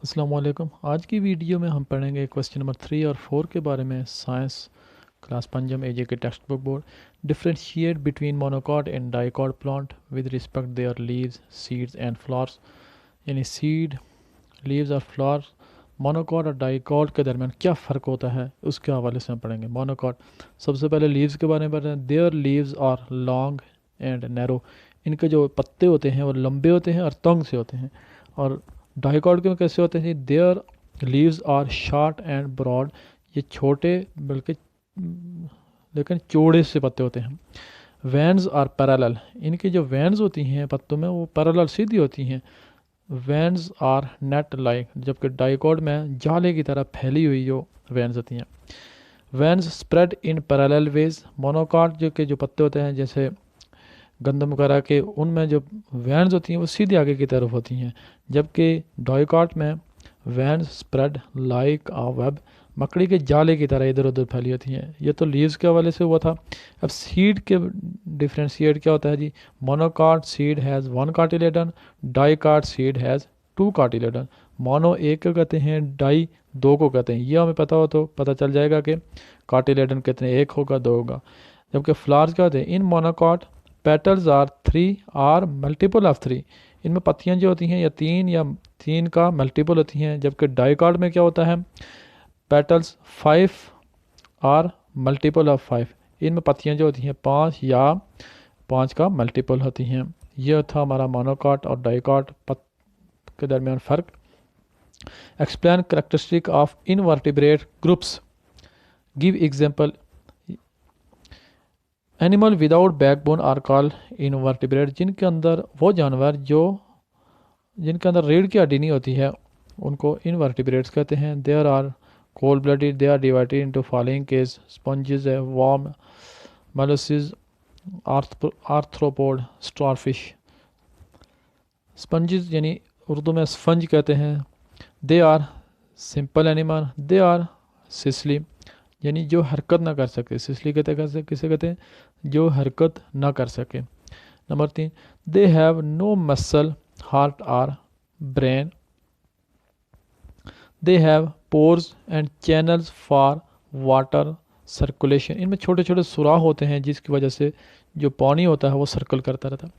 अस्सलाम वालेकुम। आज की वीडियो में हम पढ़ेंगे क्वेश्चन नंबर 3 और 4 के बारे में। साइंस क्लास पंजम एजे के text book board. Differentiate between monocot and dicot plant with respect there leaves seeds and flowers. यानी सीड, लीव्स और फ्लावर्स, मोनोकॉट और डाइकॉट के दरमियान क्या फ़र्क होता है उसके हवाले से हम पढ़ेंगे। मोनोकॉट, सबसे पहले लीव्स के बारे में पढ़ रहे हैं। Their leaves are long and narrow. इनके जो पत्ते होते हैं वो लंबे होते हैं और तंग से होते हैं। और डाइकॉट के में कैसे होते हैं? Their leaves are short and broad. ये छोटे बल्कि लेकिन चौड़े से पत्ते होते हैं। Veins are parallel. इनकी जो वैन्स होती हैं पत्तों में वो पैरेलल सीधी होती हैं। वैन्स आर नेट लाइक, जबकि डाइकॉट में जाले की तरह फैली हुई जो वैन्स होती हैं। Veins spread in parallel ways. Monocot जो के जो पत्ते होते हैं जैसे गंदम वगैरह के, उनमें जो वैन्स होती हैं वो सीधे आगे की तरफ होती हैं, जबकि डाइकॉट में वैन्स स्प्रेड लाइक आ वेब, मकड़ी के जाले की तरह इधर उधर फैली होती हैं। ये तो लीव्स के हवाले से हुआ था। अब सीड के डिफ्रेंशिएट क्या होता है जी? Monocot seed has one cotyledon, dicot seed has two cotyledon. Mono एक को कहते हैं, डाई दो को कहते हैं। ये हमें पता हो तो पता चल जाएगा कि कार्टिलेडन कितने, एक होगा दो होगा। जबकि फ्लावर्स क्या होते हैं? In monocot petals are three are multiple of three. इनमें पत्तियां जो होती हैं या तीन का मल्टीपल होती हैं। जबकि डाइकॉट में क्या होता है? Petals five are multiple of five. इनमें पत्तियां जो होती हैं पाँच या पाँच का मल्टीपल होती हैं। यह था हमारा मोनोकॉट और डाइकॉट के दरमियान फ़र्क। Explain characteristic of invertebrate groups, give example. Animal without backbone are called invertebrate. जिनके अंदर वो जानवर जिनके अंदर रीढ़ की हड्डी नहीं होती है उनको इनवर्टिब्रेट्स कहते हैं। There are cold blooded, they are divided into following case: sponges है, worm, molluscs, arthropod, starfish. Sponges यानी उर्दू में स्पंज कहते हैं। They are simple animal, they are sessile, यानी जो हरकत ना कर सके। सिसली किसे कहते हैं? जो हरकत ना कर सके। Number 3, they have no muscle, heart or brain. They have pores and channels for water circulation. इनमें छोटे छोटे सुराख होते हैं जिसकी वजह से जो पानी होता है वो सर्कल करता रहता है।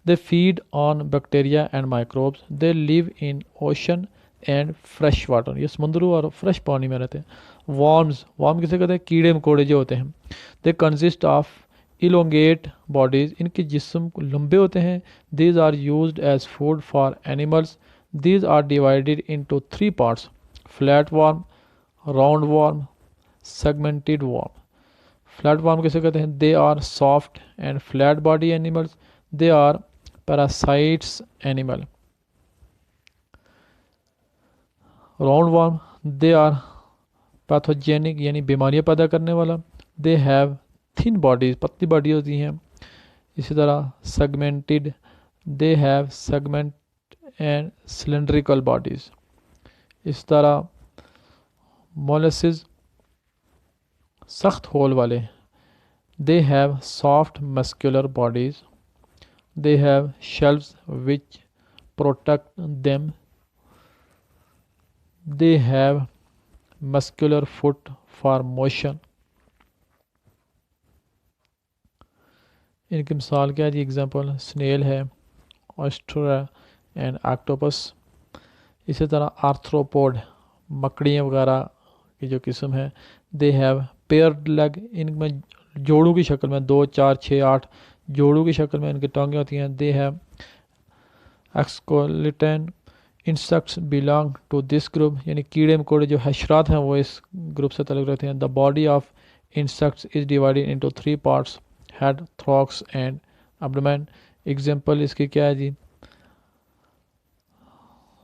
They feed on bacteria and microbes. They live in ocean and fresh water. ये समुद्रों और फ्रेश पानी में रहते हैं। वार्म किसे कहते हैं? कीड़े मकोड़े जो होते हैं। They consist of elongate bodies. इनके जिस्म लंबे होते हैं। These are used as food for animals. These are divided into three parts: flat worm, round worm, segmented worm. Flat worm किसे कहते हैं? They are soft and flat body animals. They are parasites animal. Round worm, they are pathogenic यानी बीमारियां पैदा करने वाला। They have thin bodies, पतली body होती हैं। इसी तरह segmented, they have segment and cylindrical bodies. इस तरह मोलस्किस सख्त होल वाले। They have soft muscular bodies. They have shelves which protect them. They have muscular foot for motion. इनकी मिसाल क्या है जी? एग्जांपल स्नेल है, ऑयस्टर है एंड ऑक्टोपस। इसी तरह आर्थ्रोपोड, मकड़ियाँ वगैरह की जो किस्म है। They have paired leg. इनमें जोड़ों की शक्ल में 2, 4, 6, 8 जोड़ों की शक्ल में इनकी टांगें होती हैं। They have exoskeleton. Insects belong to this group, यानी कीड़े मकोड़े जो हशरात हैं वो इस ग्रुप से तल्लुक़ रखते हैं। The body of insects is divided into three parts: head, thorax and abdomen. Example इसकी क्या है जी?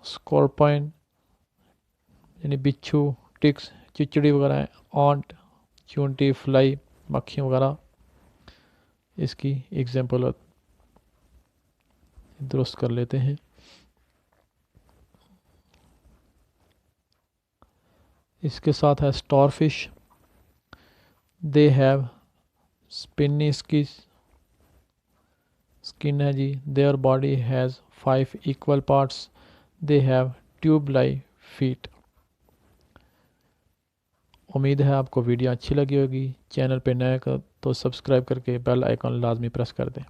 स्कॉर्पियन यानी बिच्छू, टिक्स, चिचड़ी वगैरह, ऑंट, चूंटी, फ्लाई, मक्खियाँ वगैरह इसकी एग्जांपल दुरुस्त कर लेते हैं। इसके साथ है starfish. They have spiny skin है जी। Their body has 5 equal parts. They have tube like feet. उम्मीद है आपको वीडियो अच्छी लगी होगी। चैनल पे नए तो सब्सक्राइब करके बेल आइकन लाजमी प्रेस कर दें।